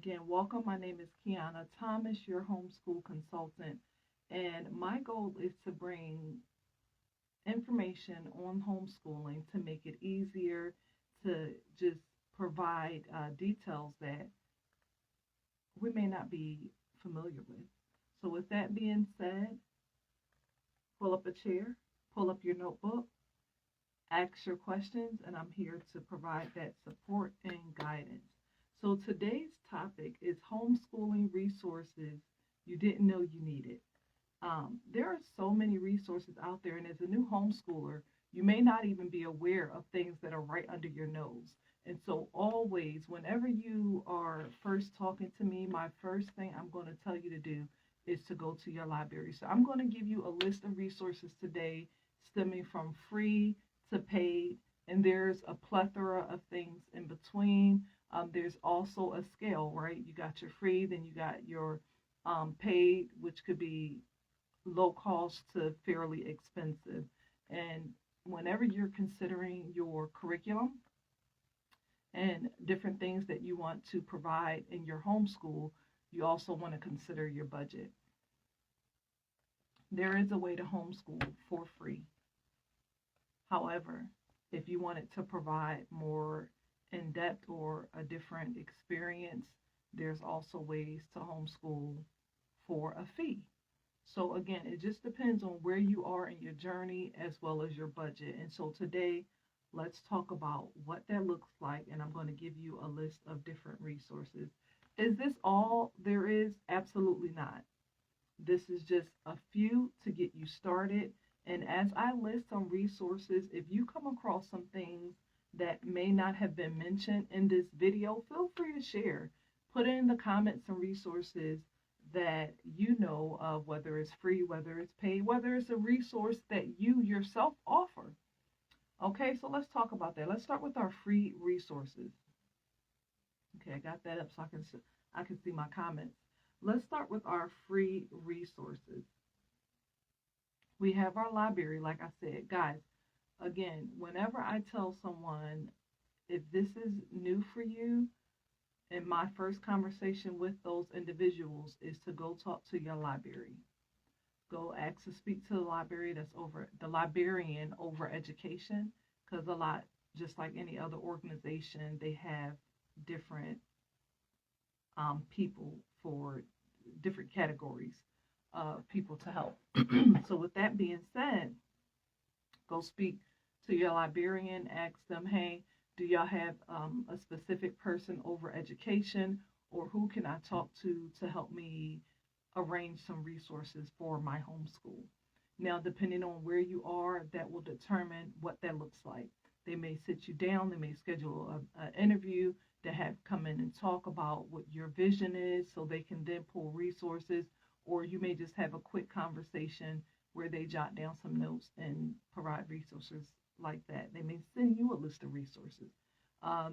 Again, welcome. My name is Kiyana Thomas, your homeschool consultant, and my goal is to bring information on homeschooling to make it easier, to just provide details that we may not be familiar with. So, with that being said, pull up a chair, pull up your notebook, ask your questions, and I'm here to provide that support and guidance. So today's topic is homeschooling resources you didn't know you needed. There are so many resources out there, and as a new homeschooler, you may not even be aware of things that are right under your nose. And so, always, whenever you are first talking to me, my first thing I'm going to tell you to do is to go to your library. So, I'm going to give you a list of resources today, stemming from free to paid, and there's a plethora of things in between. There's also a scale, right? You got your free, then you got your paid, which could be low cost to fairly expensive. And whenever you're considering your curriculum and different things that you want to provide in your homeschool, you also want to consider your budget. There is a way to homeschool for free. However, if you wanted to provide more in depth or a different experience, there's also ways to homeschool for a fee. So again, it just depends on where you are in your journey as well as your budget. And so today, let's talk about what that looks like, and I'm going to give you a list of different resources. Is this all there is? Absolutely not. This is just a few to get you started. And as I list some resources, if you come across some things that may not have been mentioned in this video, feel free to share. Put in the comments some resources that you know of, whether it's free, whether it's paid, whether it's a resource that you yourself offer. Okay, so let's talk about that. Let's start with our free resources. Okay, I got that up so I can see my comments. Let's start with our free resources. We have our library, like I said. Guys, again, whenever I tell someone, if this is new for you, and my first conversation with those individuals is to go talk to your library. Go ask to speak to the library that's over the librarian over education, because a lot, just like any other organization, they have different people for different categories of people to help. So with that being said, go speak to your librarian, ask them, hey, do y'all have a specific person over education, or who can I talk to help me arrange some resources for my homeschool? Now, depending on where you are, that will determine what that looks like. They may sit you down, they may schedule an interview to have come in and talk about what your vision is so they can then pull resources, or you may just have a quick conversation where they jot down some notes and provide resources like that. They may send you a list of resources.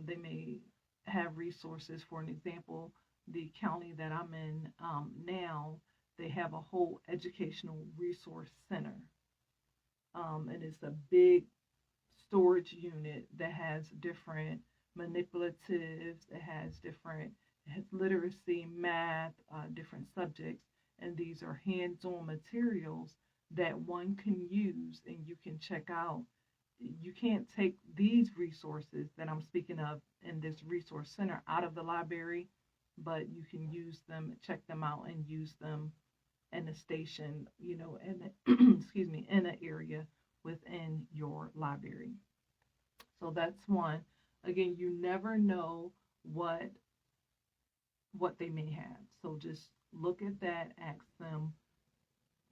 They may have resources. For an example, the county that I'm in now, they have a whole educational resource center. And it's a big storage unit that has different manipulatives, it has literacy, math, different subjects. And these are hands-on materials that one can use and you can check out. You can't take these resources that I'm speaking of in this resource center out of the library, but you can use them, check them out, and use them in a station, in excuse me, in an area within your library. So that's one. Again, you never know what they may have. So just look at that, ask them,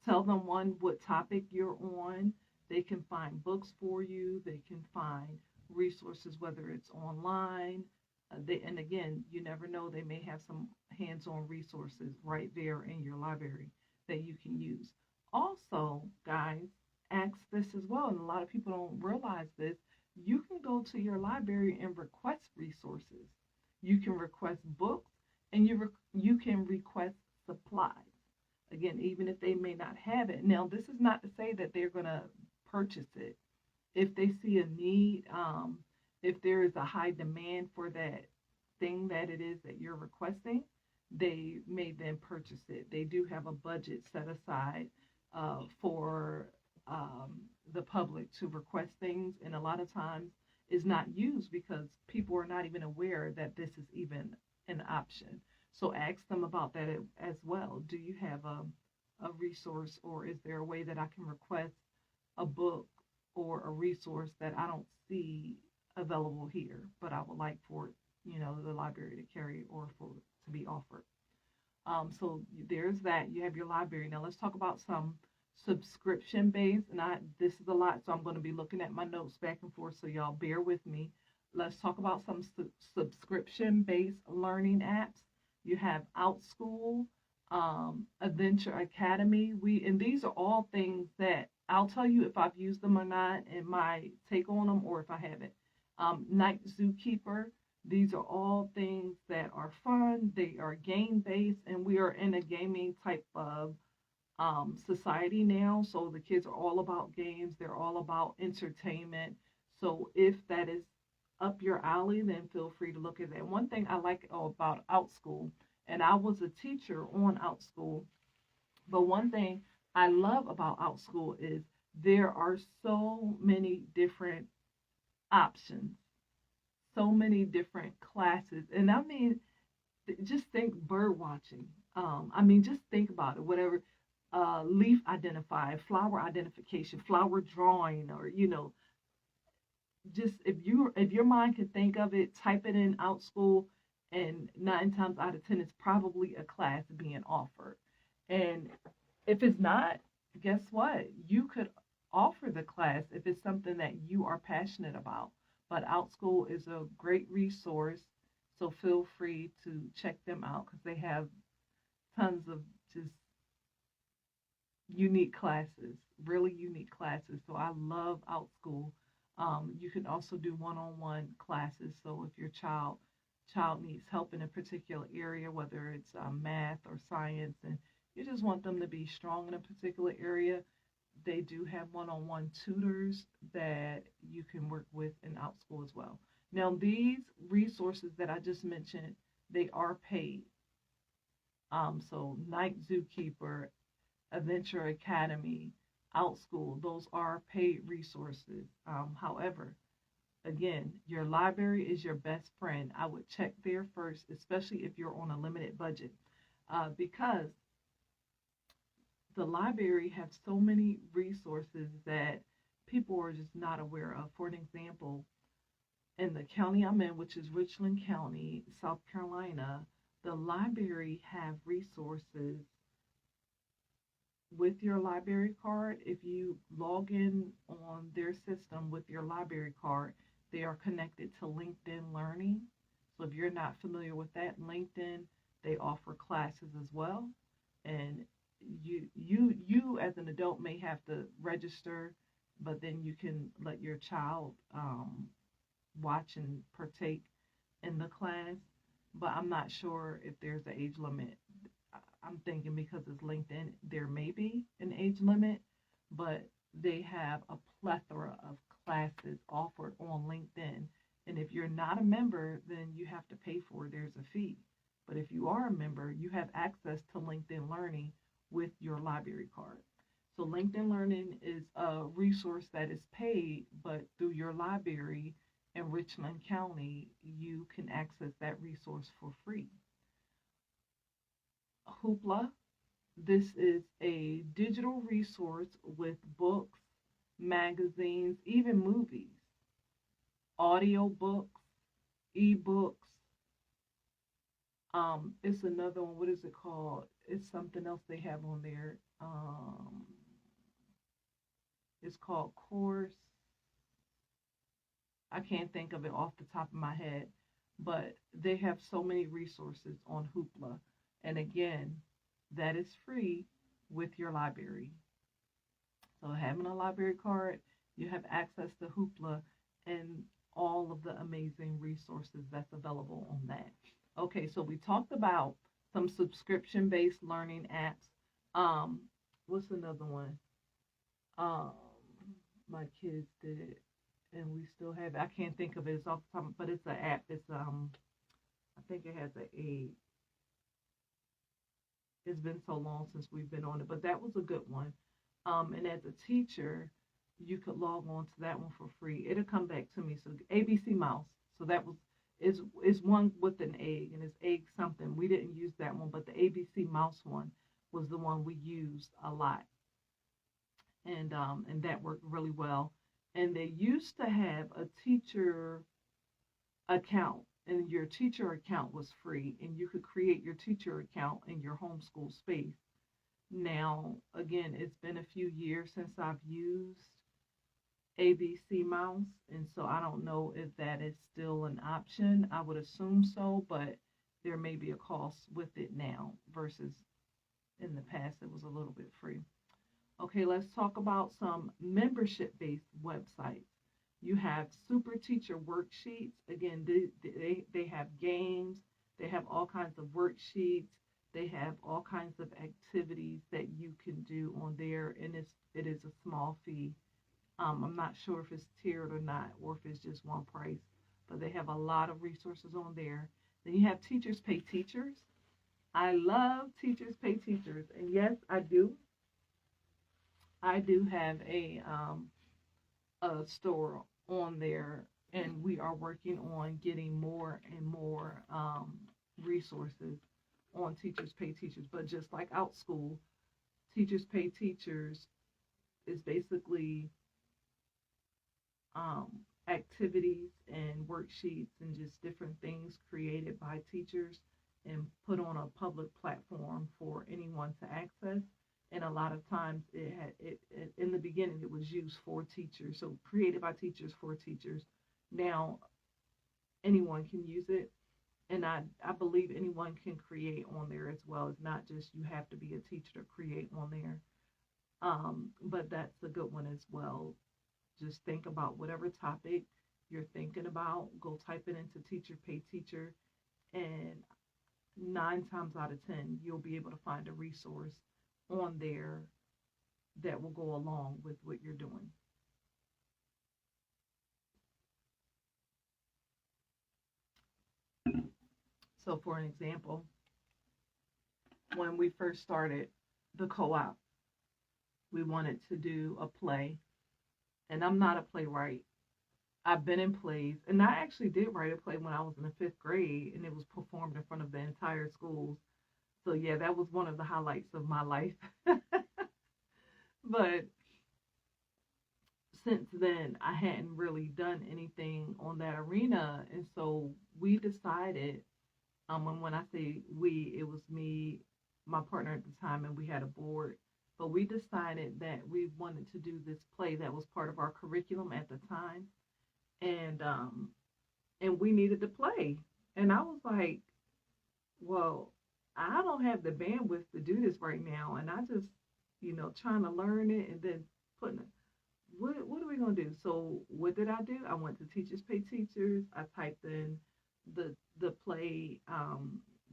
tell them what topic you're on. They can find books for you. They can find resources, whether it's online. And again, you never know. They may have some hands-on resources right there in your library that you can use. Also, guys, ask this as well. And a lot of people don't realize this. You can go to your library and request resources. You can request books, and you can request supplies. Again, even if they may not have it. Now, this is not to say that they're going to purchase it. If they see a need, if there is a high demand for that thing that it is that you're requesting, they may then purchase it. They do have a budget set aside for the public to request things, and a lot of times is not used because people are not even aware that this is even an option. So ask them about that as well. Do you have a resource, or is there a way that I can request a book or a resource that I don't see available here, but I would like for it, the library to carry or for it to be offered. So there's that. You have your library. Now let's talk about some subscription based. And this is a lot, so I'm going to be looking at my notes back and forth. So y'all bear with me. Let's talk about some subscription based learning apps. You have OutSchool, Adventure Academy. And these are all things that I'll tell you if I've used them or not, and my take on them, or if I haven't. Night Zookeeper. These are all things that are fun. They are game based, and we are in a gaming type of society now. So the kids are all about games. They're all about entertainment. So if that is up your alley, then feel free to look at that. One thing I like about OutSchool, and I was a teacher on OutSchool, but one thing I love about OutSchool is there are so many different options, so many different classes. And I mean, just think bird watching. Just think about it. Whatever, leaf identify, flower identification, flower drawing, or just if your mind can think of it, type it in OutSchool, and 9 times out of 10, it's probably a class being offered. And if it's not, guess what? You could offer the class if it's something that you are passionate about. But OutSchool is a great resource, so feel free to check them out because they have tons of just unique classes, really unique classes. So I love OutSchool. You can also do one-on-one classes. So if your child needs help in a particular area, whether it's math or science, and you just want them to be strong in a particular area, they do have one-on-one tutors that you can work with in OutSchool as well. Now, these resources that I just mentioned, they are paid. So Night Zookeeper, Adventure Academy, OutSchool, those are paid resources. However, again, your library is your best friend. I would check there first, especially if you're on a limited budget, because the library has so many resources that people are just not aware of. For an example, in the county I'm in, which is Richland County, South Carolina, the library have resources with your library card. If you log in on their system with your library card, they are connected to LinkedIn Learning. So if you're not familiar with that, LinkedIn, they offer classes as well. And you as an adult may have to register, but then you can let your child watch and partake in the class. But I'm not sure if there's an age limit. I'm thinking because it's LinkedIn, there may be an age limit, but they have a plethora of classes offered on LinkedIn. And if you're not a member, then you have to pay for it. There's a fee. But if you are a member, you have access to LinkedIn Learning with your library card. So LinkedIn Learning is a resource that is paid, but through your library in Richland County, you can access that resource for free. Hoopla, this is a digital resource with books, magazines, even movies, audio books, ebooks. It's another one. What is it called? It's something else they have on there. It's called Course. I can't think of it off the top of my head, but they have so many resources on Hoopla. And again, that is free with your library. So having a library card, you have access to Hoopla and all of the amazing resources that's available on that. Okay, so we talked about some subscription-based learning apps. What's another one? My kids did it, and we still have it. I can't think of it. It's off the top, but it's an app. It's I think it has an egg. It's been so long since we've been on it, but that was a good one. And as a teacher, you could log on to that one for free. It'll come back to me. So ABC Mouse. So that was is one with an egg, and it's egg something. We didn't use that one, but the ABC Mouse one was the one we used a lot, and that worked really well. And they used to have a teacher account, and your teacher account was free, and you could create your teacher account in your homeschool space. Now, again, it's been a few years since I've used ABC Mouse, and so I don't know if that is still an option. I would assume so, but there may be a cost with it now versus in the past it was a little bit free. Okay, let's talk about some membership based websites. You have Super Teacher Worksheets. Again, they have games, they have all kinds of worksheets, they have all kinds of activities that you can do on there, and it is a small fee. I'm not sure if it's tiered or not, or if it's just one price, but they have a lot of resources on there. Then you have Teachers Pay Teachers. I love Teachers Pay Teachers, and yes, I do. I do have a store on there, and we are working on getting more and more resources on Teachers Pay Teachers. But just like OutSchool, Teachers Pay Teachers is basically activities and worksheets and just different things created by teachers and put on a public platform for anyone to access. And a lot of times it in the beginning it was used for teachers, so created by teachers for teachers. Now anyone can use it, and I believe anyone can create on there as well. It's not just you have to be a teacher to create on there. But that's a good one as well. Just think about whatever topic you're thinking about, go type it into Teacher Pay Teacher, and 9 times out of 10 you'll be able to find a resource on there that will go along with what you're doing. So for an example, when we first started the co-op, we wanted to do a play, and I'm not a playwright. I've been in plays, and I actually did write a play when I was in the 5th grade, and it was performed in front of the entire school. So yeah, that was one of the highlights of my life. But since then, I hadn't really done anything on that arena, and so we decided. And when I say we, it was me, my partner at the time, and we had a board. But we decided that we wanted to do this play that was part of our curriculum at the time, and we needed to play. And I was like, well, I don't have the bandwidth to do this right now, and I just, trying to learn it and then putting it. What are we gonna do? So what did I do? I went to Teachers Pay Teachers. I typed in the play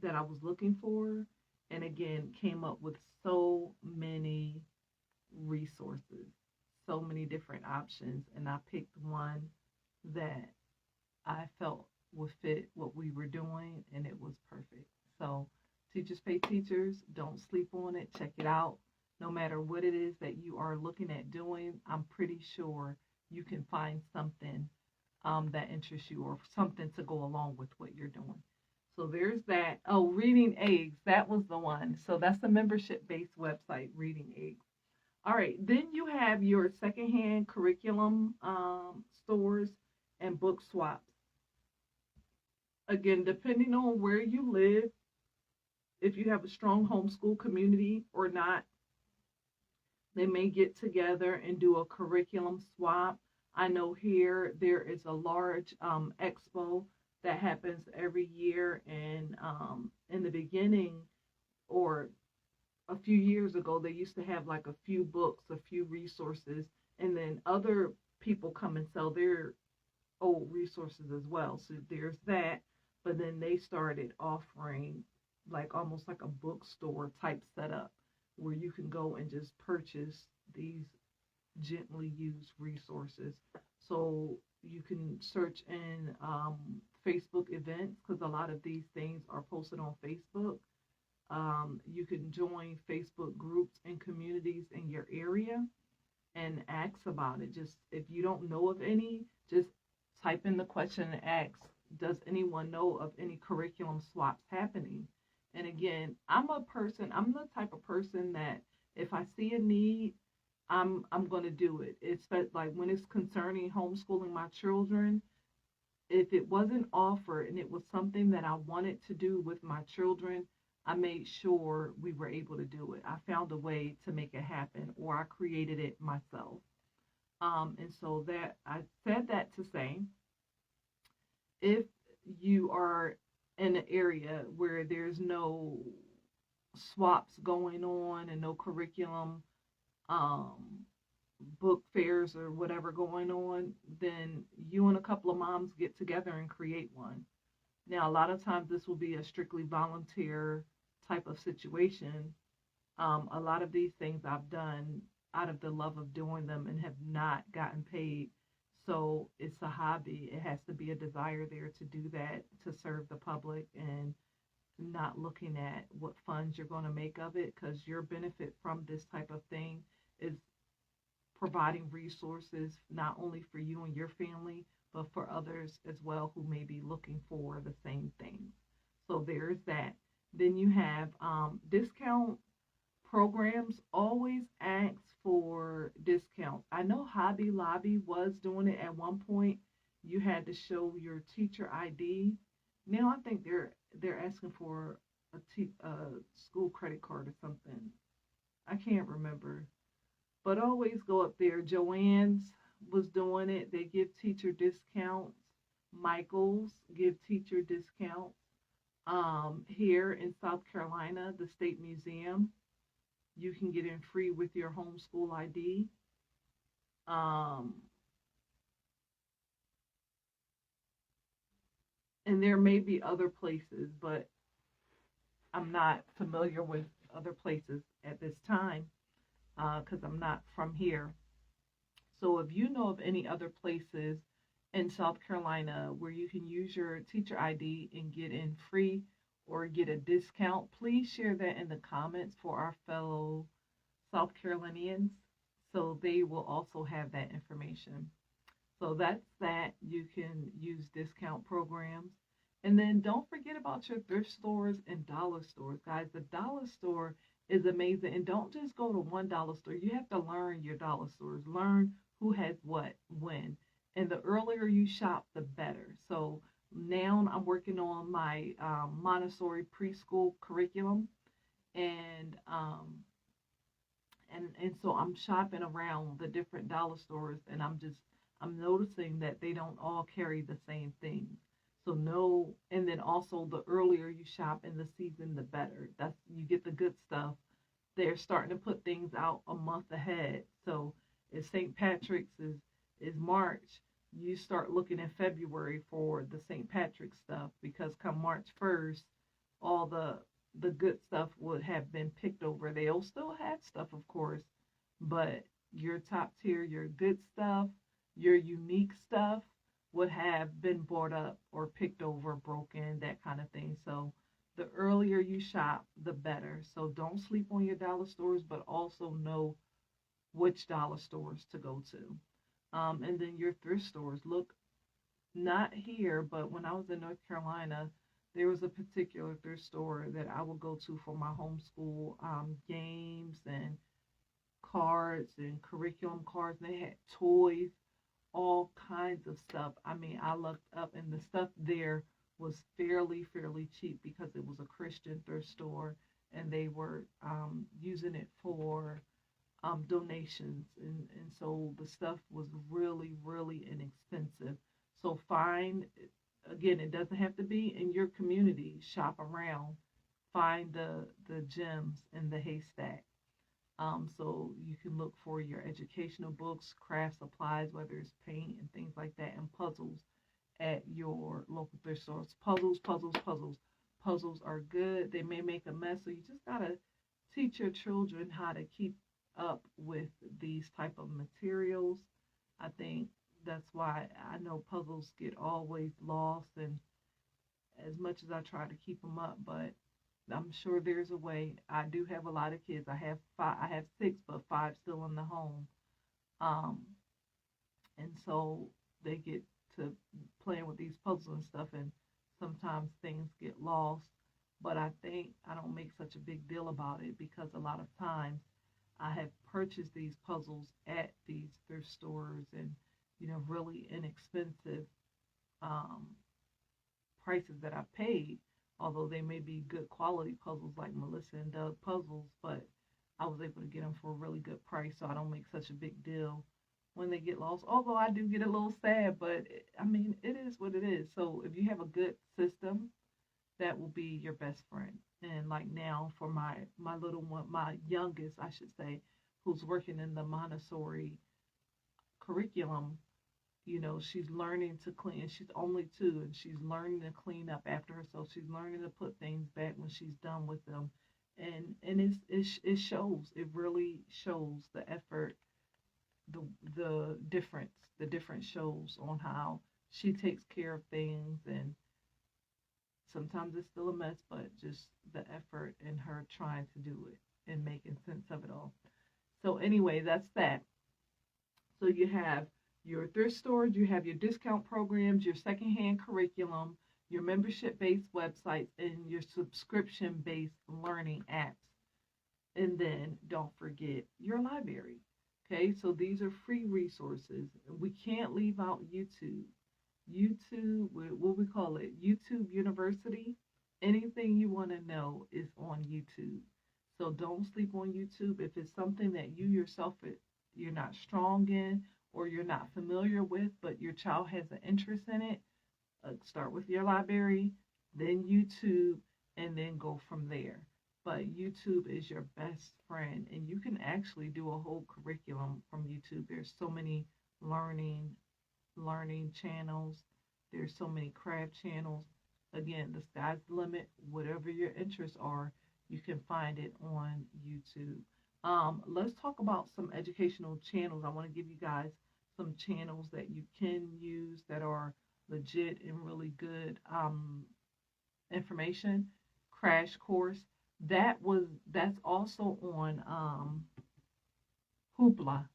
that I was looking for, and again came up with so many resources, so many different options, and I picked one that I felt would fit what we were doing, and it was perfect. So Teachers Pay Teachers, don't sleep on it. Check it out. No matter what it is that you are looking at doing, I'm pretty sure you can find something that interests you, or something to go along with what you're doing. So there's that. Oh, Reading Eggs, that was the one. So that's a membership-based website, Reading Eggs. All right, then you have your secondhand curriculum stores and book swaps. Again, depending on where you live, if you have a strong homeschool community or not, they may get together and do a curriculum swap. I know here there is a large expo that happens every year, and in the beginning, or a few years ago, they used to have like a few books, a few resources, and then other people come and sell their old resources as well. So there's that, but then they started offering like almost like a bookstore type setup where you can go and just purchase these gently used resources. So you can search in Facebook events, because a lot of these things are posted on Facebook. You can join Facebook groups and communities in your area and ask about it. Just if you don't know of any, just type in the question and ask, does anyone know of any curriculum swaps happening? And again, I'm the type of person that if I see a need, I'm going to do it. It's like when it's concerning homeschooling my children, if it wasn't offered and it was something that I wanted to do with my children, I made sure we were able to do it. I found a way to make it happen, or I created it myself. And so that I said that to say, if you are in an area where there's no swaps going on and no curriculum, um, book fairs or whatever going on, then you and a couple of moms get together and create one. Now, a lot of times this will be a strictly volunteer type of situation. A lot of these things I've done out of the love of doing them and have not gotten paid. So it's a hobby. It has to be a desire there to do that, to serve the public, and not looking at what funds you're going to make of it, because your benefit from this type of thing is providing resources not only for you and your family, but for others as well who may be looking for the same thing. So there's that. Then you have discount programs. Always ask for discounts. I know Hobby Lobby was doing it at one point. You had to show your teacher ID. Now I think they're asking for a school credit card or something. I can't remember. But always go up there. Joann's was doing it. They give teacher discounts. Michael's give teacher discounts. Here in South Carolina, the State Museum, you can get in free with your homeschool ID. And there may be other places, but I'm not familiar with other places at this time because I'm not from here. So if you know of any other places in South Carolina where you can use your teacher ID and get in free or get a discount, please share that in the comments for our fellow South Carolinians so they will also have that information. So that's that. You can use discount programs. And then don't forget about your thrift stores and dollar stores. Guys, the dollar store is amazing. And don't just go to one dollar store. You have to learn your dollar stores. Learn who has what, when. And the earlier you shop, the better. So now I'm working on my Montessori preschool curriculum. And so I'm shopping around the different dollar stores, and I'm noticing that they don't all carry the same things. So no, and then also the earlier you shop in the season, the better. That's you get the good stuff. They're starting to put things out a month ahead. So if St. Patrick's is March, you start looking in February for the St. Patrick's stuff, because come March 1st, all the good stuff would have been picked over. They'll still have stuff, of course, but your top tier, your good stuff, your unique stuff would have been bought up or picked over, broken, that kind of thing. So the earlier you shop, the better. So don't sleep on your dollar stores, but also know which dollar stores to go to. And then your thrift stores. Look, not here, but when I was in North Carolina, there was a particular thrift store that I would go to for my homeschool games and cards and curriculum cards. And they had toys, all kinds of stuff. I mean, I looked up, and the stuff there was fairly cheap because it was a Christian thrift store, and they were using it for donations, and so the stuff was really inexpensive. So find, again, it doesn't have to be in your community. Shop around, find the gems in the haystack. So you can look for your educational books, craft supplies, whether it's paint and things like that, and puzzles at your local thrift stores. Puzzles are good. They may make a mess, so you just gotta teach your children how to keep up with these type of materials. I think that's why I know puzzles get always lost, and as much as I try to keep them up, but I'm sure there's a way. I do have a lot of kids. I have five. I have six, but five still in the home. Um, and so they get to playing with these puzzles and stuff, and sometimes things get lost. But I think I don't make such a big deal about it because a lot of times I have purchased these puzzles at these thrift stores and really inexpensive um, prices that I paid, although they may be good quality puzzles like Melissa and Doug puzzles, but I was able to get them for a really good price, so I don't make such a big deal when they get lost. Although I do get a little sad, but I mean, it is what it is. So if you have a good system, that will be your best friend. And like now for my little one, my youngest, I should say, who's working in the Montessori curriculum, she's learning to clean. She's only 2, and she's learning to clean up after herself. She's learning to put things back when she's done with them, and it shows. It really shows the effort, the difference shows on how she takes care of things, and sometimes it's still a mess, but just the effort in her trying to do it and making sense of it all. So anyway, that's that. So you have your thrift stores, you have your discount programs, your secondhand curriculum, your membership-based websites, and your subscription-based learning apps. And then don't forget your library. Okay, so these are free resources. We can't leave out YouTube. YouTube, what we call it, YouTube University. Anything you want to know is on YouTube. So don't sleep on YouTube. If it's something that you yourself you're not strong in or you're not familiar with, but your child has an interest in it, start with your library, then YouTube, and then go from there. But YouTube is your best friend, and you can actually do a whole curriculum from YouTube. There's so many learning channels. There's so many craft channels. Again, the sky's the limit. Whatever your interests are, you can find it on YouTube. Let's talk about some educational channels. I want to give you guys some channels that you can use that are legit and really good information. Crash Course. That's also on Hoopla.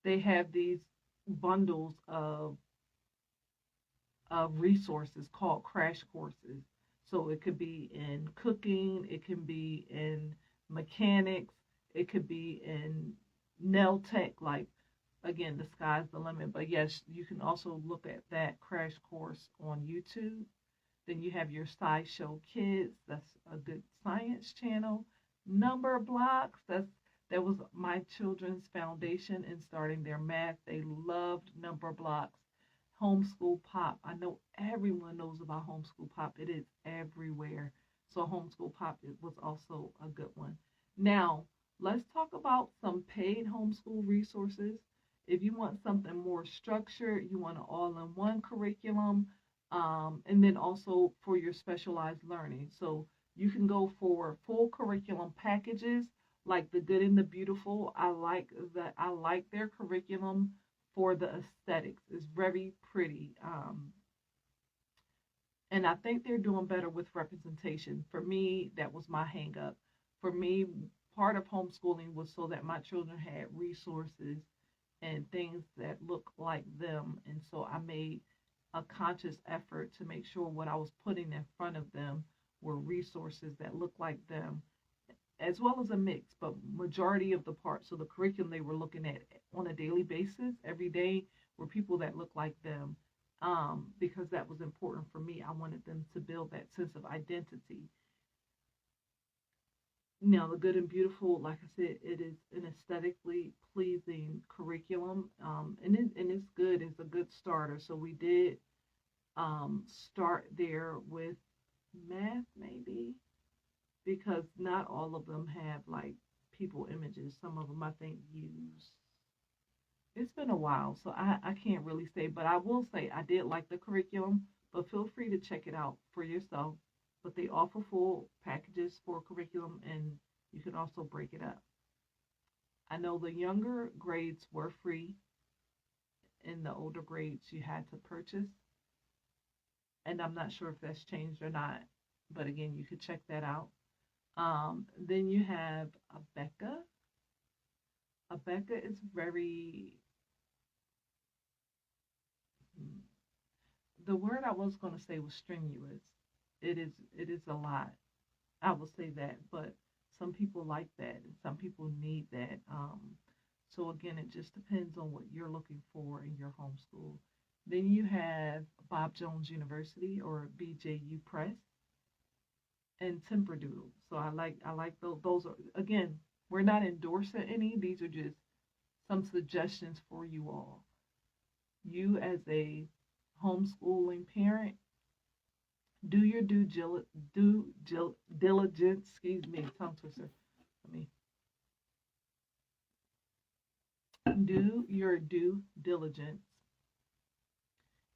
They have these bundles of resources called crash courses. So it could be in cooking, it can be in mechanics, it could be in nail tech, like again, the sky's the limit. But yes, you can also look at that crash course on YouTube. Then you have your SciShow Kids, that's a good science channel. Number Blocks, that was my children's foundation in starting their math. They loved Number Blocks. Homeschool Pop. I know everyone knows about Homeschool Pop. It is everywhere. So Homeschool Pop was also a good one. Now, let's talk about some paid homeschool resources. If you want something more structured, you want an all-in-one curriculum, and then also for your specialized learning. So you can go for full curriculum packages like The Good and the Beautiful. I like their curriculum for the aesthetics. It's very pretty. And I think they're doing better with representation. For me, that was my hang up. For me, part of homeschooling was so that my children had resources and things that look like them. And so I made a conscious effort to make sure what I was putting in front of them were resources that look like them, as well as a mix, but majority of the parts. So the curriculum they were looking at on a daily basis, every day, were people that look like them, because that was important for me. I wanted them to build that sense of identity. Now, The Good and Beautiful, like I said, it is an aesthetically pleasing curriculum, and it's good. It's a good starter. So we did start there with math, maybe, because not all of them have like people images. Some of them I think use. It's been a while, so I can't really say, but I will say I did like the curriculum, but feel free to check it out for yourself. But they offer full packages for curriculum, and you can also break it up. I know the younger grades were free. In the older grades, you had to purchase. and I'm not sure if that's changed or not, but again, you could check that out. Then you have Abeka. Abeka is very, the word I was going to say was strenuous. It is a lot. I will say that, but some people like that and some people need that. So again, it just depends on what you're looking for in your homeschool. Then you have Bob Jones University or BJU Press and Timberdoodle. So I like those are, again, we're not endorsing any. These are just some suggestions for you all. You as a homeschooling parent, do your diligence. Excuse me, tongue twister. Let me do your due diligence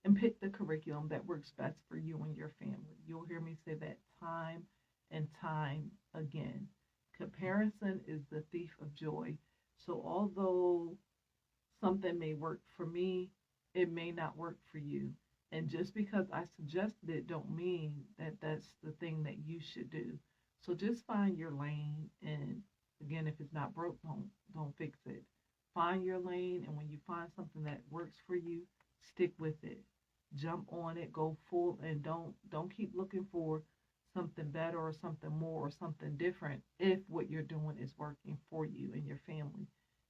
and pick the curriculum that works best for you and your family. You'll hear me say that time and time again. Comparison is the thief of joy. So although something may work for me, it may not work for you. And just because I suggested it don't mean that that's the thing that you should do. So just find your lane, and again, if it's not broke, don't fix it. Find your lane, and when you find something that works for you, stick with it. Jump on it, go full, and don't keep looking for something better or something more or something different if what you're doing is working for you and your family.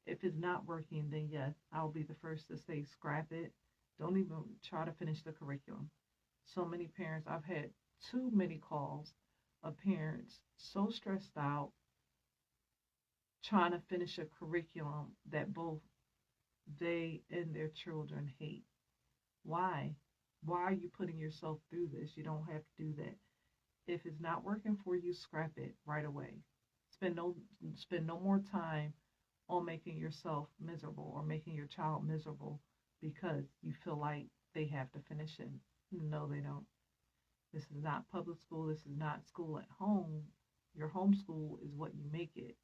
If it's not working, then yes, I'll be the first to say scrap it. Don't even try to finish the curriculum. So many parents, I've had too many calls of parents so stressed out trying to finish a curriculum that both they and their children hate. Why? Why are you putting yourself through this? You don't have to do that. If it's not working for you, scrap it right away. Spend no more time on making yourself miserable or making your child miserable because you feel like they have to finish it. No, they don't. This is not public school. This is not school at home. Your homeschool is what you make it.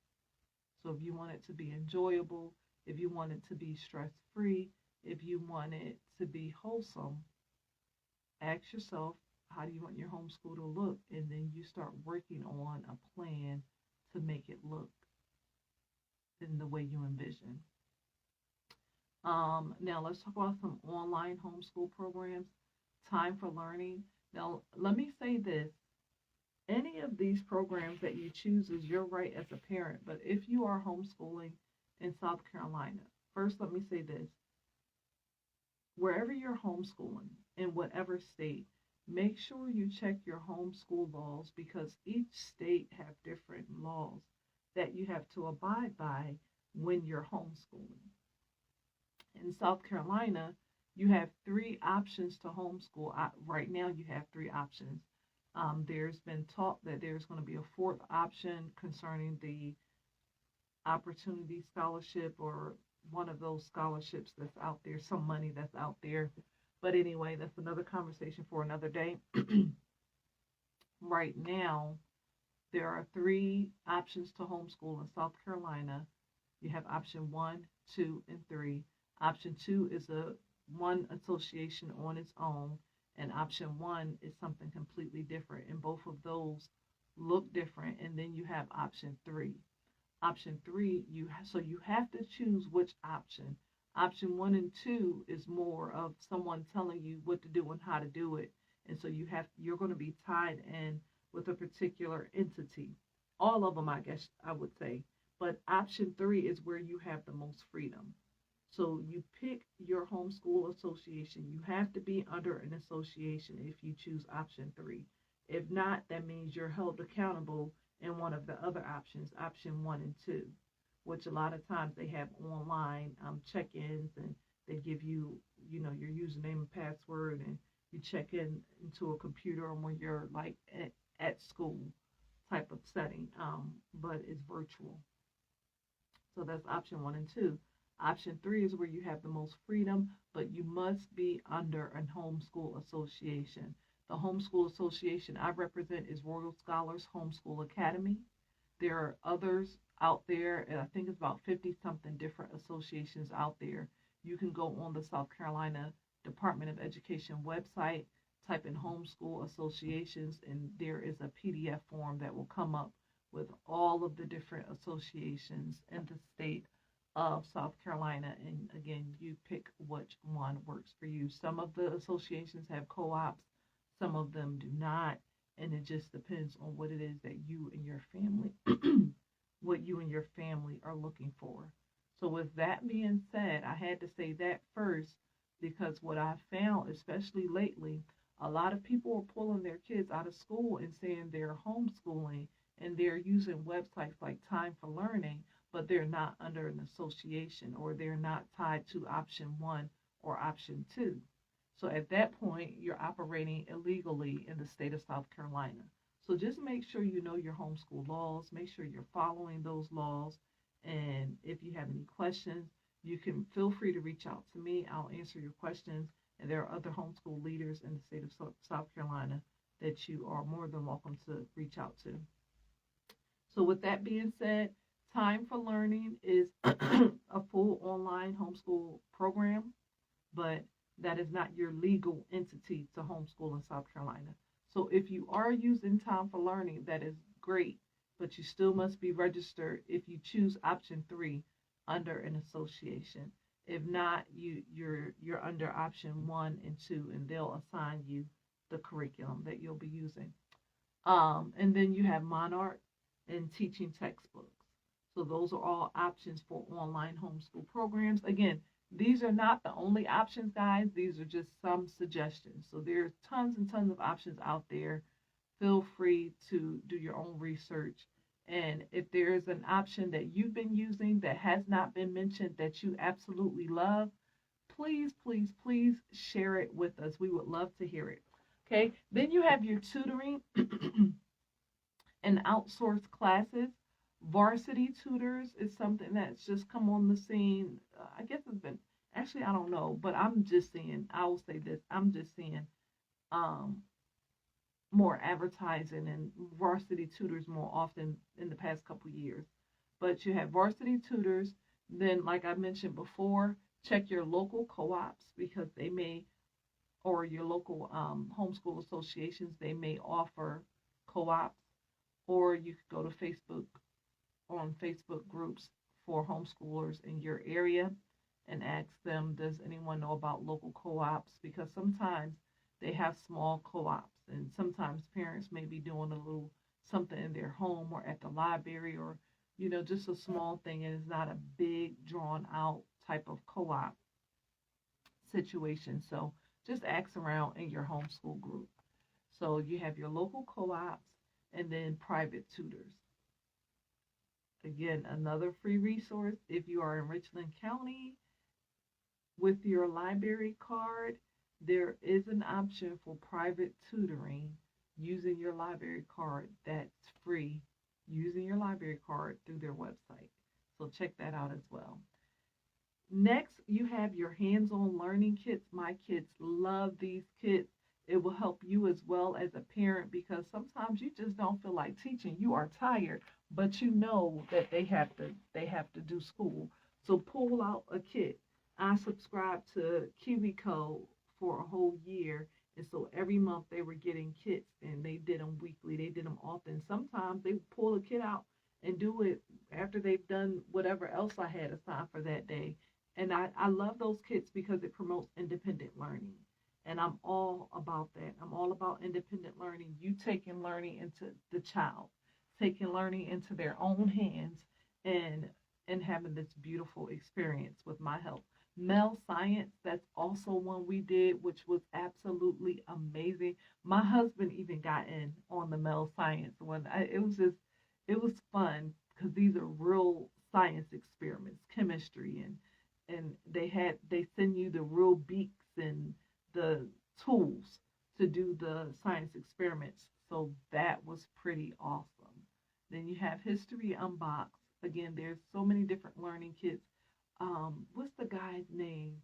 So if you want it to be enjoyable, if you want it to be stress-free, if you want it to be wholesome, ask yourself, how do you want your homeschool to look? And then you start working on a plan to make it look in the way you envision. Now let's talk about some online homeschool programs. Time for Learning. Now let me say this. Any of these programs that you choose is your right as a parent, but if you are homeschooling in South Carolina, first let me say this. Wherever you're homeschooling, in whatever state, make sure you check your homeschool laws because each state have different laws that you have to abide by when you're homeschooling. In South Carolina, you have three options to homeschool. Right now, you have three options. There's been talk that there's going to be a fourth option concerning the Opportunity Scholarship or one of those scholarships that's out there, some money that's out there. But anyway, that's another conversation for another day. Right now, there are three options to homeschool in South Carolina. You have option 1, 2, and 3. Option 2 is one association on its own, and option 1 is something completely different. And both of those look different. And then you have option 3. Option 3, you have to choose which option. Option 1 and 2 is more of someone telling you what to do and how to do it. And so you're going to be tied in with a particular entity. All of them, I guess I would say. But option 3 is where you have the most freedom. So you pick your homeschool association. You have to be under an association if you choose option 3. If not, that means you're held accountable in one of the other options, option 1 and 2, which a lot of times they have online check-ins, and they give you, your username and password, and you check into a computer when you're like at school type of setting, but it's virtual. So that's option 1 and 2. Option 3 is where you have the most freedom, but you must be under a homeschool association. The homeschool association I represent is Royal Scholars Homeschool Academy. There are others out there, and I think it's about 50-something different associations out there. You can go on the South Carolina Department of Education website, type in Homeschool Associations, and there is a PDF form that will come up with all of the different associations in the state of South Carolina. And again, you pick which one works for you. Some of the associations have co-ops, some of them do not, and it just depends on what it is that you and your family what you and your family are looking for. So with that being said, I had to say that first, because what I found, especially lately, a lot of people are pulling their kids out of school and saying they're homeschooling, and they're using websites like Time for Learning, but they're not under an association, or they're not tied to option 1 or option 2. So at that point, you're operating illegally in the state of South Carolina. So just make sure you know your homeschool laws, make sure you're following those laws. And if you have any questions, you can feel free to reach out to me. I'll answer your questions. And there are other homeschool leaders in the state of South Carolina that you are more than welcome to reach out to. So with that being said, Time for Learning is a full online homeschool program, but that is not your legal entity to homeschool in South Carolina. So if you are using Time for Learning, that is great, but you still must be registered if you choose option 3 under an association. If not, you're under option 1 and 2, and they'll assign you the curriculum that you'll be using. And then you have Monarch and teaching textbooks. So those are all options for online homeschool programs. Again, these are not the only options, guys. These are just some suggestions. So there's tons and tons of options out there. Feel free to do your own research. And if there's an option that you've been using that has not been mentioned that you absolutely love, please, please, please share it with us. We would love to hear it. Okay. Then you have your tutoring and outsourced classes. Varsity tutors is something that's just come on the scene. I guess it's been, actually, I don't know, but I'm just seeing, I will say this, I'm just seeing more advertising and varsity tutors more often in the past couple years. But you have varsity tutors. Then, like I mentioned before, check your local co-ops, because they may, or your local homeschool associations, they may offer co-ops. Or you could go to Facebook, on Facebook groups for homeschoolers in your area, and ask them, does anyone know about local co-ops? Because sometimes they have small co-ops, and sometimes parents may be doing a little something in their home or at the library, or just a small thing, and it's not a big drawn out type of co-op situation. So just ask around in your homeschool group. So you have your local co-ops, and then private tutors. Again, another free resource. If you are in Richland County with your library card, there is an option for private tutoring using your library card that's free, using your library card through their website. So check that out as well. Next, you have your hands-on learning kits. My kids love these kits. It will help you as well as a parent, because sometimes you just don't feel like teaching. You are tired, but you know that they have to do school. So pull out a kit. I subscribed to KiwiCo for a whole year, and so every month they were getting kits, and they did them weekly. They did them often. Sometimes they pull a kit out and do it after they've done whatever else I had assigned for that day. And I love those kits because it promotes independent learning. And I'm all about that. I'm all about independent learning. You taking learning into the child, taking learning into their own hands, and having this beautiful experience with my help. Mel Science, that's also one we did, which was absolutely amazing. My husband even got in on the Mel Science one. It was fun, because these are real science experiments, chemistry, and they send you the real beaks and the tools to do the science experiments. So that was pretty awesome. Then you have History Unboxed. Again, there's so many different learning kits. What's the guy's name?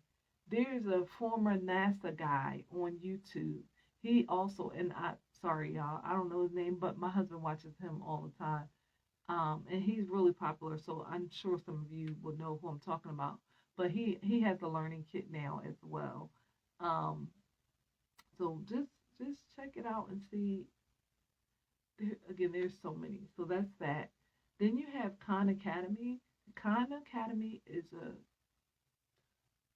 There's a former NASA guy on YouTube. He also, and sorry y'all, I don't know his name, but my husband watches him all the time. And he's really popular, so I'm sure some of you will know who I'm talking about. But he has a learning kit now as well. So just just check it out and see. Again, there's so many. So that's that. Then you have Khan Academy. Khan Academy is a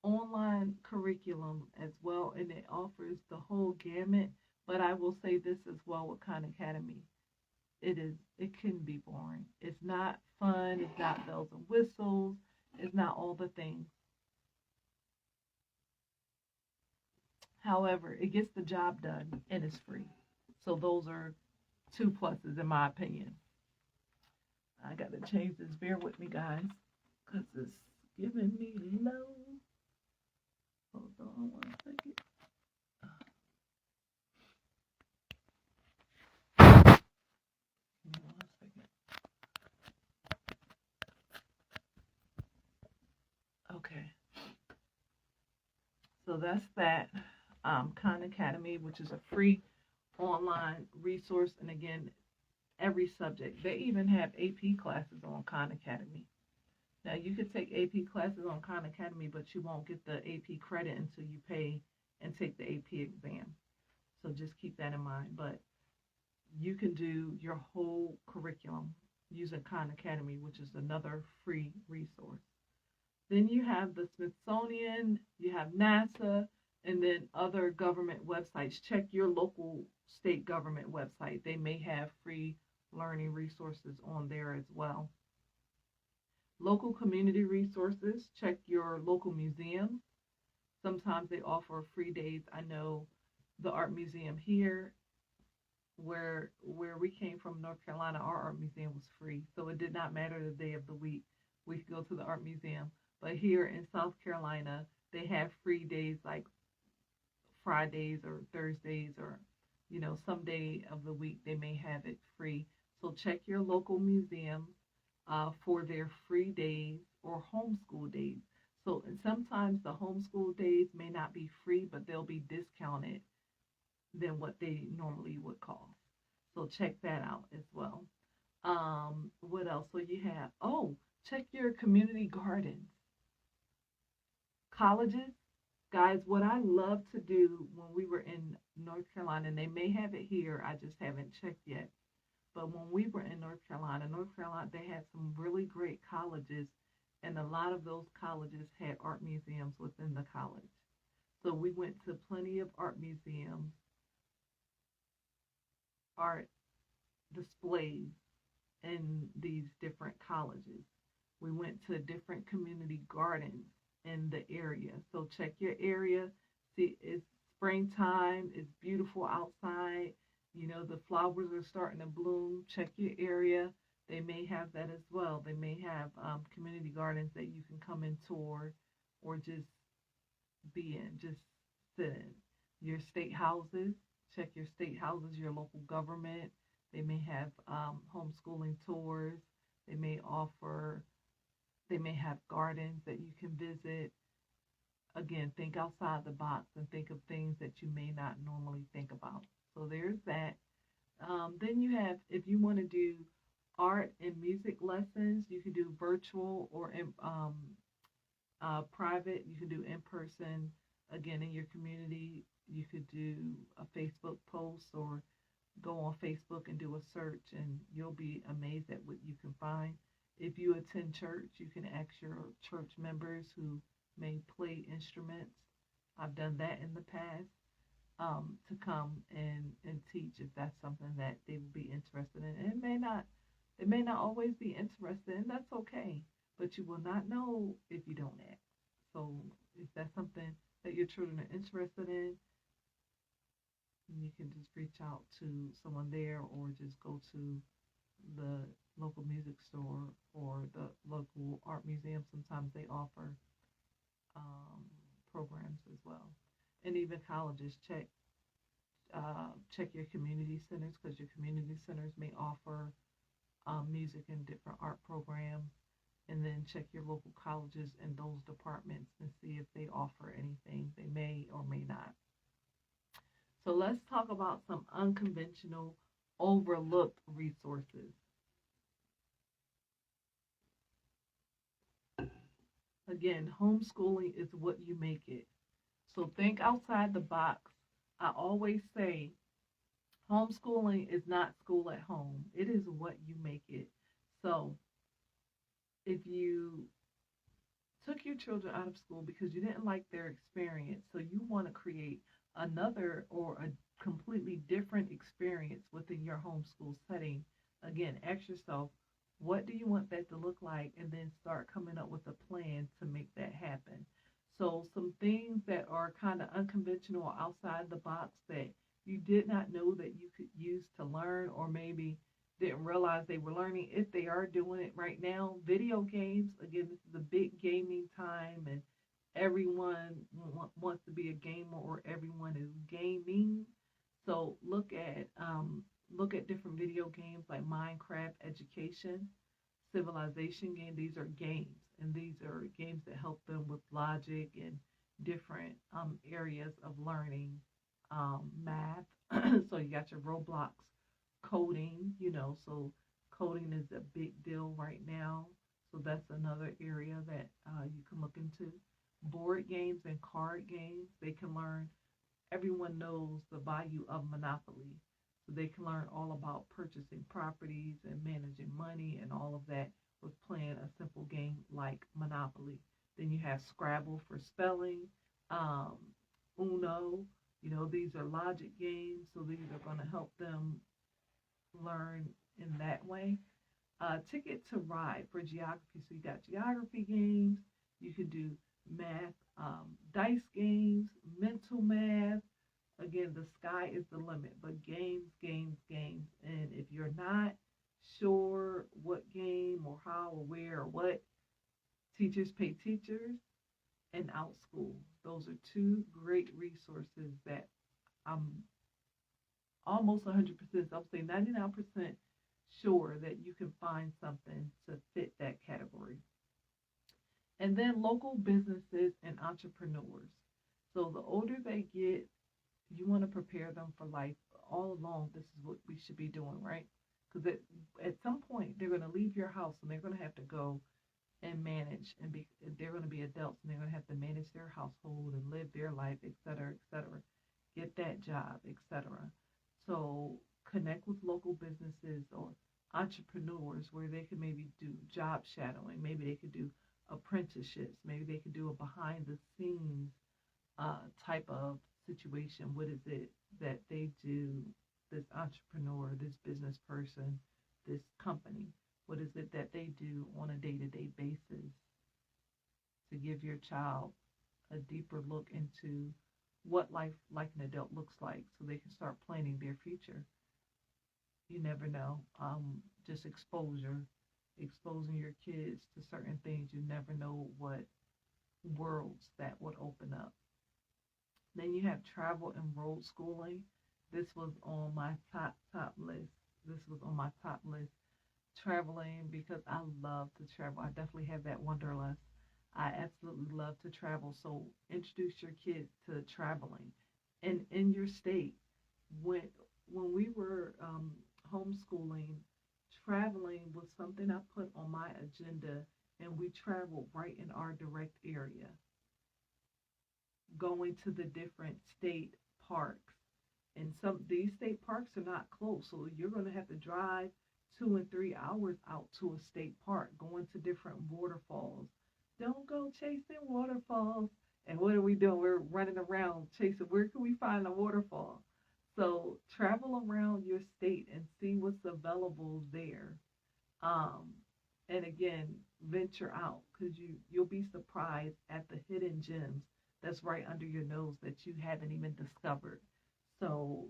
online curriculum as well, and it offers the whole gamut. But I will say this as well with Khan Academy. It can be boring. It's not fun, it's not bells and whistles, it's not all the things. However, it gets the job done and it's free. So those are two pluses in my opinion. I gotta change this. Bear with me, guys, because it's giving me low. Hold on one second. Give me 1 second. Okay. So that's that. Khan Academy, which is a free online resource, and again, every subject. They even have AP classes on Khan Academy. Now, you could take AP classes on Khan Academy, but you won't get the AP credit until you pay and take the AP exam. So just keep that in mind. But you can do your whole curriculum using Khan Academy, which is another free resource. Then you have the Smithsonian, you have NASA, and then other government websites. Check your local state government website. They may have free learning resources on there as well. Local community resources, check your local museums. Sometimes they offer free days. I know the art museum here, where we came from, North Carolina, our art museum was free. So it did not matter the day of the week. We could go to the art museum. But here in South Carolina, they have free days like Fridays or Thursdays, or some day of the week they may have it free. So check your local museum for their free days or homeschool days. So sometimes the homeschool days may not be free, but they'll be discounted than what they normally would cost. So check that out as well. What else? So you have, check your community gardens. Colleges, guys, what I love to do when we were in North Carolina, and they may have it here, I just haven't checked yet. But when we were in North Carolina, they had some really great colleges, and a lot of those colleges had art museums within the college. So we went to plenty of art museums, art displays in these different colleges. We went to different community gardens in the area. So check your area. See, it's springtime, it's beautiful outside. The flowers are starting to bloom. Check your area. They may have that as well. They may have community gardens that you can come and tour, or just be in, just sit in. Your state houses, check your state houses, your local government. They may have homeschooling tours. They may have gardens that you can visit. Again, think outside the box and think of things that you may not normally think about. So there's that. Then you have, if you want to do art and music lessons, you can do virtual or private. You can do in person. Again, in your community, you could do a Facebook post or go on Facebook and do a search, and you'll be amazed at what you can find. If you attend church, you can ask your church members who may play instruments. I've done that in the past, to come and teach if that's something that they would be interested in. And it may not always be interested, and that's okay. But you will not know if you don't ask. So if that's something that your children are interested in, you can just reach out to someone there, or just go to the local music store or the local art museum. Sometimes they offer programs as well. And even colleges, check your community centers, because your community centers may offer music and different art programs. And then check your local colleges and those departments and see if they offer anything. They may or may not. So let's talk about some unconventional, overlooked resources. Again, homeschooling is what you make it. So think outside the box. I always say homeschooling is not school at home. It is what you make it. So if you took your children out of school because you didn't like their experience, so you want to create another or a completely different experience within your homeschool setting, again, ask yourself, what do you want that to look like? And then start coming up with a plan to make that happen. So, some things that are kind of unconventional or outside the box that you did not know that you could use to learn, or maybe didn't realize they were learning, if they are doing it right now. Video games, again, this is a big gaming time, and everyone wants to be a gamer, or everyone is gaming. So look at different video games like Minecraft Education, Civilization game. These are games, and these are games that help them with logic and different areas of learning, math. So you got your Roblox coding, so coding is a big deal right now. So that's another area that you can look into. Board games and card games, they can learn. Everyone knows the value of Monopoly. So they can learn all about purchasing properties and managing money and all of that with playing a simple game like Monopoly. Then you have Scrabble for spelling, um, Uno. These are logic games, so these are going to help them learn in that way. Ticket to Ride for geography. So you got geography games. You can do math, dice games, mental math. Again, the sky is the limit, but games, games, games. And if you're not sure what game or how or where or what, Teachers Pay Teachers and OutSchool. Those are two great resources that I'm almost 100%, I'll say 99% sure that you can find something to fit that category. And then local businesses and entrepreneurs. So the older they get, you want to prepare them for life. All along, this is what we should be doing, right? Because at some point, they're going to leave your house and they're going to have to go and manage, and they're going to be adults, and they're going to have to manage their household and live their life, et cetera, get that job, etc. So connect with local businesses or entrepreneurs where they can maybe do job shadowing. Maybe they could do apprenticeships. Maybe they could do a behind the scenes type of situation. What is it that they do, this entrepreneur, this business person, this company? What is it that they do on a day-to-day basis to give your child a deeper look into what life like an adult looks like, so they can start planning their future? You never know. Just exposing your kids to certain things. You never know what worlds that would open up. Then you have travel and road schooling. This was on my top list. Traveling, because I love to travel. I definitely have that wanderlust. I absolutely love to travel. So introduce your kids to traveling, and in your state. When we were homeschooling, traveling was something I put on my agenda, and we traveled right in our direct area, going to the different state parks. And some these state parks are not close, so you're going to have to drive 2 and 3 hours out to a state park, going to different waterfalls. Don't go chasing waterfalls. And what are we doing? We're running around chasing. Where can we find a waterfall? So travel around your state and see what's available there. And again, venture out, because you'll be surprised at the hidden gems that's right under your nose that you haven't even discovered. So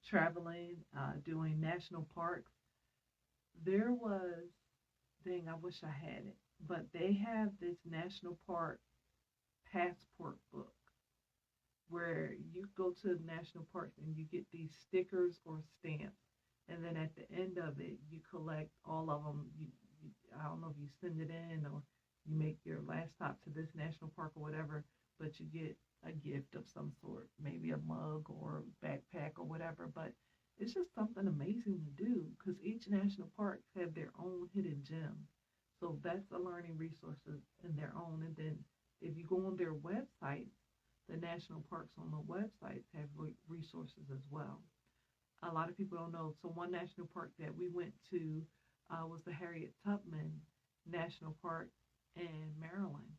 traveling, doing national parks. There was, dang, I wish I had it, but they have this national park passport book where you go to national parks and you get these stickers or stamps, and then at the end of it, you collect all of them. I don't know if you send it in or you make your last stop to this national park or whatever, but you get a gift of some sort, maybe a mug or a backpack or whatever. But it's just something amazing to do, because each national park have their own hidden gem. So that's a learning resource in their own. And then if you go on their website, the national parks on the websites have resources as well. A lot of people don't know. So one national park that we went to was the Harriet Tubman National Park in Maryland.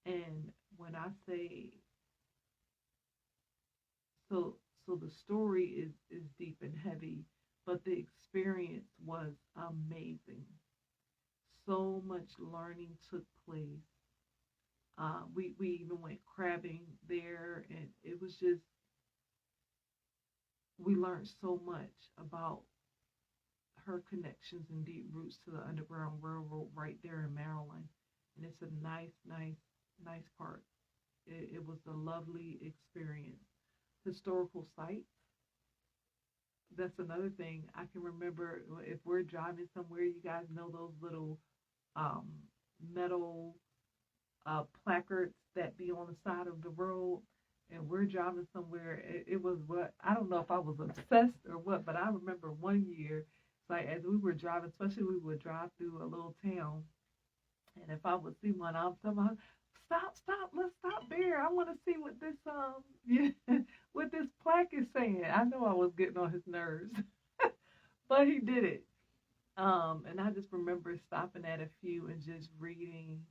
And when I say so the story is deep and heavy, but the experience was amazing. So much learning took place. We even went crabbing there, and it was just, we learned so much about her connections and deep roots to the Underground Railroad right there in Maryland. And it's a nice park. It was a lovely experience. Historical sites, that's another thing. I can remember if we're driving somewhere, you guys know those little um, metal placards that be on the side of the road, and we're driving somewhere. It was what, I don't know if I was obsessed or what, but I remember one year, like as we were driving, especially we would drive through a little town, and if I would see one, I was telling my husband, stop, let's stop there. I want to see what this what this plaque is saying. I know I was getting on his nerves, but he did it. And I just remember stopping at a few and just reading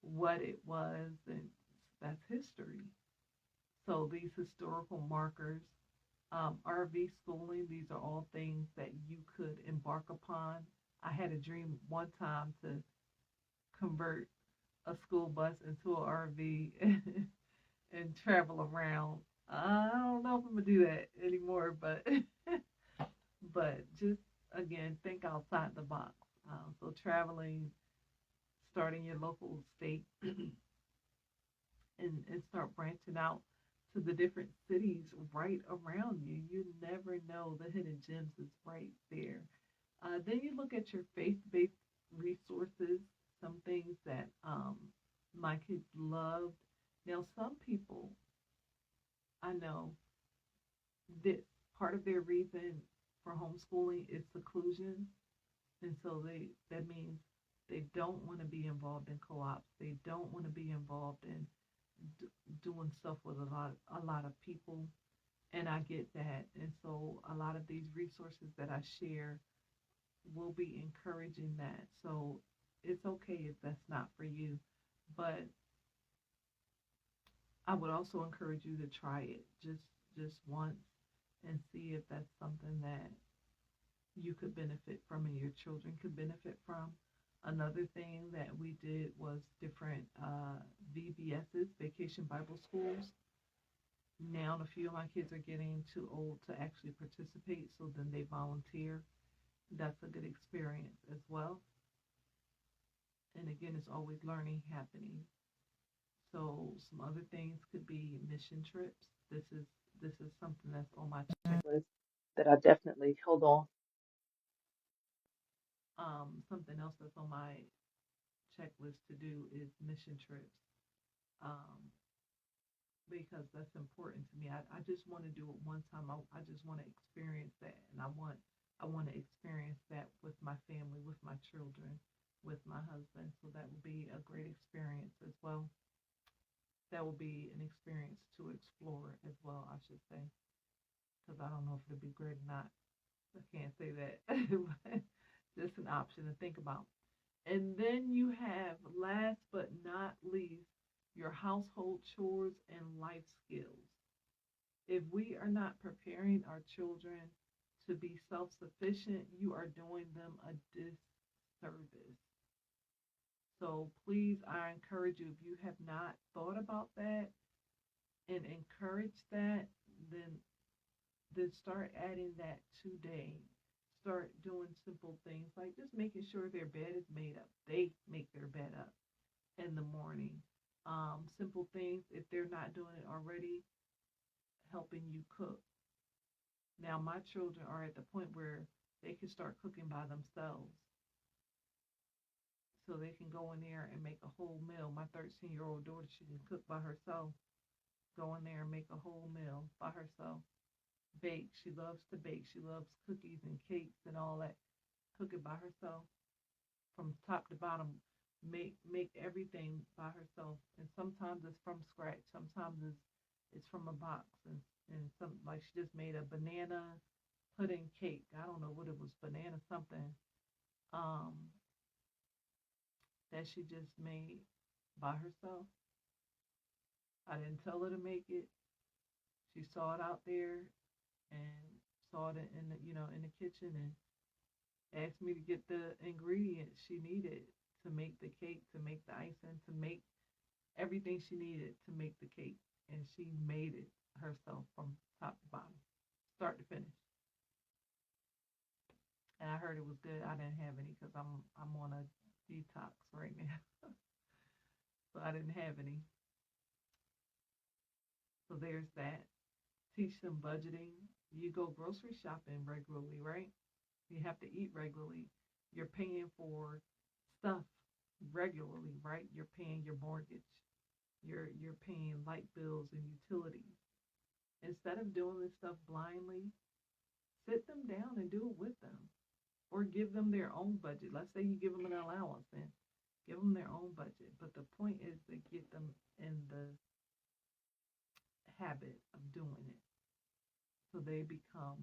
what it was, and that's history. So these historical markers, RV schooling, these are all things that you could embark upon. I had a dream one time to convert a school bus into an RV and travel around. I don't know if I'm gonna do that anymore, but but just again, think outside the box. So traveling, starting your local state, and start branching out to the different cities right around you. You never know, the hidden gems is right there. Then you look at your faith-based resources, some things that my kids loved. Now, some people I know that part of their reason for homeschooling is seclusion, and so that means they don't want to be involved in co-ops. They don't want to be involved in doing stuff with a lot of people, and I get that. And so a lot of these resources that I share will be encouraging that. So it's okay if that's not for you, but I would also encourage you to try it just once and see if that's something that you could benefit from and your children could benefit from. Another thing that we did was different VBSs, Vacation Bible Schools. Now, a few of my kids are getting too old to actually participate, so then they volunteer. That's a good experience as well. And again, it's always learning happening. So some other things could be mission trips. This is something that's on my checklist that I definitely hold on. Something else that's on my checklist to do is mission trips. Um, because that's important to me. I just want to do it one time. I just want to experience that, and I want to experience that with my family, with my children, with my husband. So that would be a great experience as well. That will be an experience to explore as well, I should say, because I don't know if it'll be great or not. I can't say that, but just an option to think about. And then you have, last but not least, your household chores and life skills. If we are not preparing our children to be self-sufficient, you are doing them a disservice. So please, I encourage you, if you have not thought about that and encourage that, then start adding that today. Start doing simple things like just making sure their bed is made up. They make their bed up in the morning. Simple things, if they're not doing it already, helping you cook. Now, my children are at the point where they can start cooking by themselves. So they can go in there and make a whole meal. My 13-year-old daughter, she can cook by herself. Go in there and make a whole meal by herself. Bake. She loves to bake. She loves cookies and cakes and all that. Cook it by herself from top to bottom. make everything by herself. And sometimes it's from scratch. Sometimes it's from a box. And some, like, she just made a banana pudding cake. I don't know what it was, banana something. Um, that she just made by herself. I didn't tell her to make it. She saw it out there and saw it in in the kitchen, and asked me to get the ingredients she needed to make the cake, to make the icing, to make everything she needed to make the cake. And she made it herself from top to bottom, start to finish. And I heard it was good. I didn't have any because I'm on a detox right now, so I didn't have any. So there's that. Teach them budgeting. You go grocery shopping regularly, right? You have to eat regularly. You're paying for stuff regularly, right? You're paying your mortgage. You're paying light bills and utilities. Instead of doing this stuff blindly, sit them down and do it with them, or give them their own budget. Let's say you give them an allowance, and give them their own budget. But the point is to get them in the habit of doing it, so they become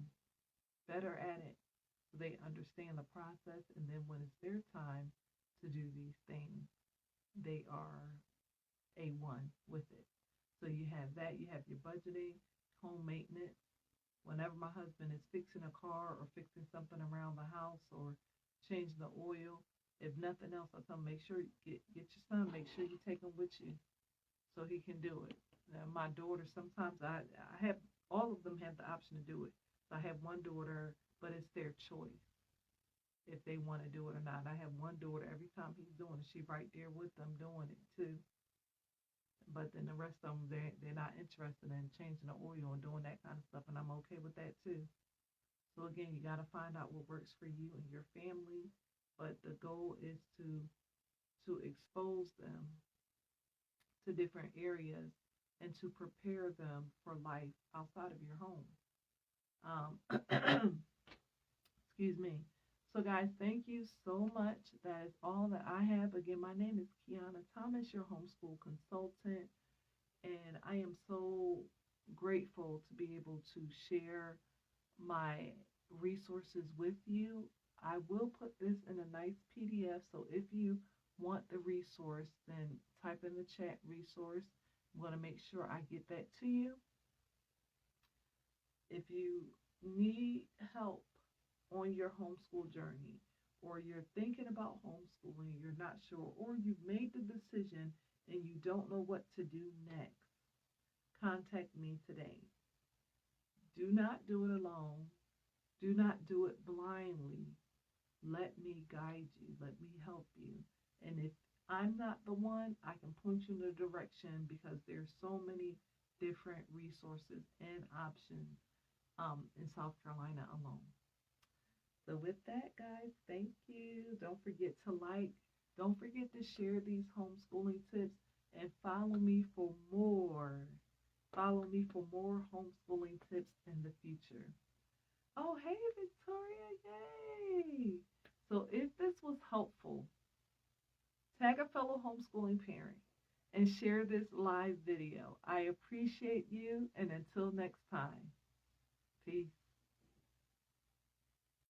better at it, so they understand the process, and then when it's their time to do these things, they are A1 with it. So you have that, you have your budgeting, home maintenance. Whenever my husband is fixing a car or fixing something around the house or changing the oil, if nothing else, I tell him, make sure get your son, make sure you take him with you so he can do it. Now, my daughter, sometimes I have, all of them have the option to do it. So I have one daughter, but it's their choice if they want to do it or not. I have one daughter, every time he's doing it, she's right there with them doing it too. But then the rest of them, they're not interested in changing the oil and doing that kind of stuff, and I'm okay with that too. So again, you got to find out what works for you and your family, but the goal is to expose them to different areas and to prepare them for life outside of your home. Excuse me. So guys, thank you so much. That is all that I have. Again, my name is Kiyana Thomas, your homeschool consultant, and I am so grateful to be able to share my resources with you. I will put this in a nice PDF, so if you want the resource, then type in the chat resource. I'm going to make sure I get that to you. If you need help on your homeschool journey, or you're thinking about homeschooling, you're not sure, or you've made the decision and you don't know what to do next, contact me today. Do not do it alone. Do not do it blindly. Let me guide you. Let me help you. And if I'm not the one, I can point you in the direction, because there's so many different resources and options in South Carolina alone. So with that, guys, thank you. Don't forget to like. Don't forget to share these homeschooling tips, and follow me for more. Follow me for more homeschooling tips in the future. Oh, hey, Victoria, yay! So if this was helpful, tag a fellow homeschooling parent and share this live video. I appreciate you, and until next time, peace.